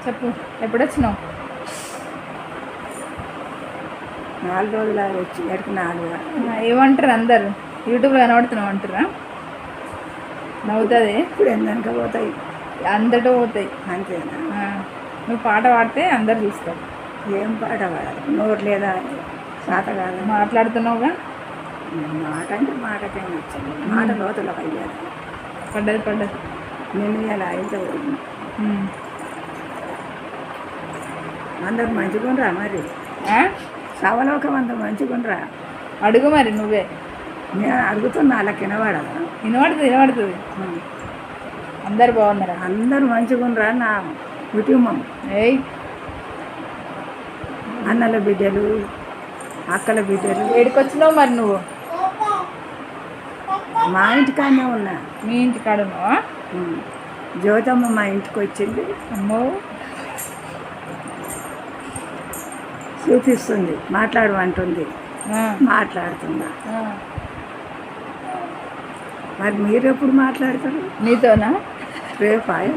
చెప్పు, ఎప్పుడు వచ్చినావు? 4 రోజులు వచ్చి ఎక్కడికి 4 ఏమంటారు అందరు? యూట్యూబ్లో కనబడుతున్నావు అంటారా? నవ్వుతుంది. ఇప్పుడు ఎందనక పోతాయి అందటూ పోతాయి. అంతేనా? నువ్వు పాట పాడితే అందరు చూస్తారు. ఏం పాట పాడాలి? నోరు లేదా? శాత కాదు. మాట్లాడుతున్నావుగా. మాట అంటే మాటకే వచ్చింది. మాట లోతులో అయ్యాలి. పడ్డది. నేను ఇలా అయితే అందరు మంచిగుండ్రా మరి? సవలోకం అందరు మంచిగుండ్రా? అడుగు మరి నువ్వే. నేను అడుగుతున్నా, అలా వినవాడదా? వినబడుతుంది. అందరు బాగున్నారా? అందరు మంచిగుండ్రా నా కుటుంబం. ఏయ్, అన్నల బిడ్డలు, అక్కల బిడ్డలు. ఏడికొచ్చినావు మరి నువ్వు? మా ఇంటికాడనే ఉన్నా. మీ ఇంటికాడ ఉన్నావా? జ్యోతమ్మ మా ఇంటికి వచ్చింది. అమ్మో, చూపిస్తుంది, మాట్లాడమంటుంది. మాట్లాడుతున్నా. మరి మీరు ఎప్పుడు మాట్లాడతారు? నీతోనా? రేపు ఆయన